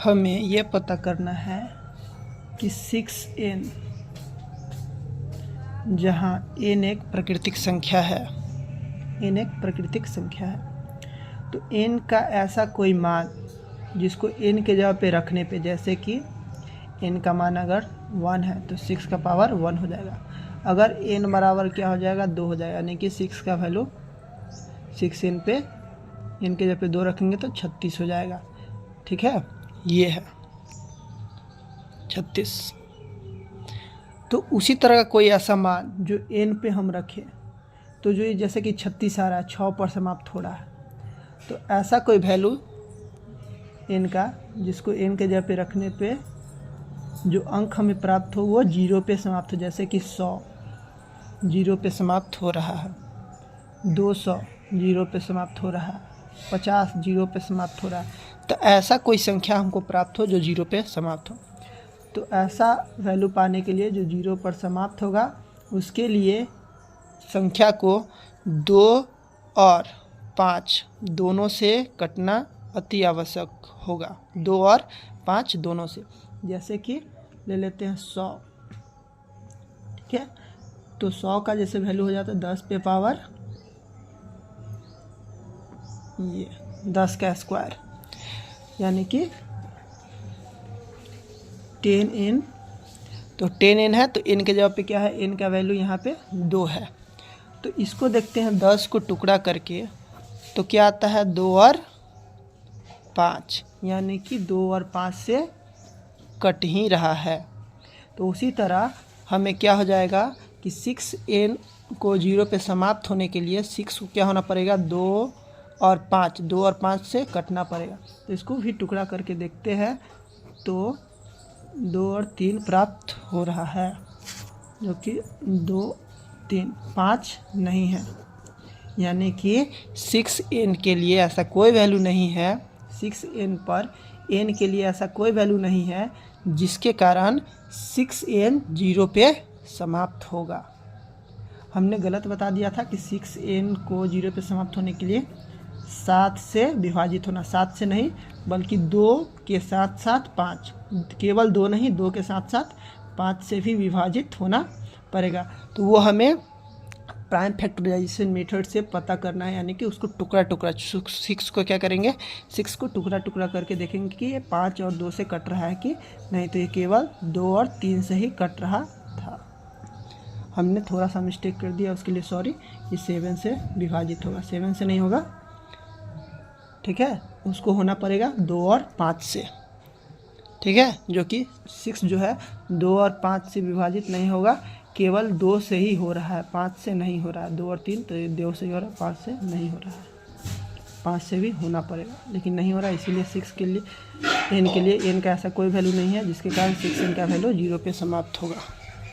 हमें ये पता करना है कि 6n, जहाँ n एक प्राकृतिक संख्या है, n एक प्राकृतिक संख्या है, तो n का ऐसा कोई मान जिसको n के जगह पे रखने पे, जैसे कि n का मान अगर 1 है तो 6 का पावर 1 हो जाएगा। अगर n बराबर क्या हो जाएगा, 2 हो जाएगा, यानी कि 6 का वैल्यू 6n पे n के जगह पे 2 रखेंगे तो 36 हो जाएगा। ठीक है, ये है 36। तो उसी तरह का कोई ऐसा मान जो n पे हम रखें, तो जो ये जैसे कि 36 आ रहा है, 6 पर समाप्त हो रहा है, तो ऐसा कोई वैल्यू n का जिसको n के जगह पे रखने पे जो अंक हमें प्राप्त हो वो 0 पे समाप्त हो, जैसे कि 100 0 पे समाप्त हो रहा है, 200 0 पे समाप्त हो रहा है, 50 0 पे समाप्त हो रहा है। तो ऐसा कोई संख्या हमको प्राप्त हो जो 0 पे समाप्त हो। तो ऐसा वैल्यू पाने के लिए जो 0 पर समाप्त होगा, उसके लिए संख्या को 2 और 5 दोनों से कटना अति आवश्यक होगा, 2 और 5 दोनों से। जैसे कि ले लेते हैं 100, ठीक है, तो 100 का जैसे वैल्यू हो जाता है 10 पे पावर ये 10 का स्क्वायर, यानी कि 10n। तो 10n है तो n के जगह पे क्या है, n का वैल्यू यहाँ पे 2 है। तो इसको देखते हैं 10 को टुकड़ा करके, तो क्या आता है 2 और 5, यानी कि 2 और 5 से कट ही रहा है। तो उसी तरह हमें क्या हो जाएगा कि 6n को 0 पे समाप्त होने के लिए 6 को क्या होना पड़ेगा, 2 और 5 से कटना पड़ेगा। तो इसको भी टुकड़ा करके देखते हैं, तो 2 और 3 प्राप्त हो रहा है, जो कि 2 3 5 नहीं है, यानी कि 6n के लिए ऐसा कोई वैल्यू नहीं है, 6n पर n के लिए ऐसा कोई वैल्यू नहीं है जिसके कारण 6n 0 पे समाप्त होगा। हमने गलत बता दिया था कि 6n को 0 पे समाप्त होने के लिए 7 से विभाजित होना, 7 से नहीं बल्कि 2 के साथ साथ 5, केवल 2 नहीं, 2 के साथ साथ 5 से भी विभाजित होना पड़ेगा। तो वो हमें प्राइम फैक्टराइजेशन मेथड से पता करना है, यानी कि उसको टुकड़ा टुकड़ा 6 को क्या करेंगे, 6 को टुकड़ा टुकड़ा करके देखेंगे कि ये 5 और 2 से कट रहा है कि नहीं, तो ये केवल 2 और 3 से ही कट रहा था। हमने थोड़ा सा मिस्टेक कर दिया, उसके लिए सॉरी। ये 7 से विभाजित होगा, 7 से नहीं होगा, ठीक है, उसको होना पड़ेगा 2 और 5 से, ठीक है, जो कि 6 जो है 2 और 5 से विभाजित नहीं होगा, केवल 2 से ही हो रहा है, 5 से नहीं हो रहा है। 2 और 3 तो 2 से ही हो रहा है, 5 से नहीं हो रहा है, 5 से भी होना पड़ेगा लेकिन नहीं हो रहा है, इसीलिए 6 के लिए n के लिए n का ऐसा कोई वैल्यू नहीं है जिसके कारण 6n का वैल्यू 0 पे समाप्त होगा।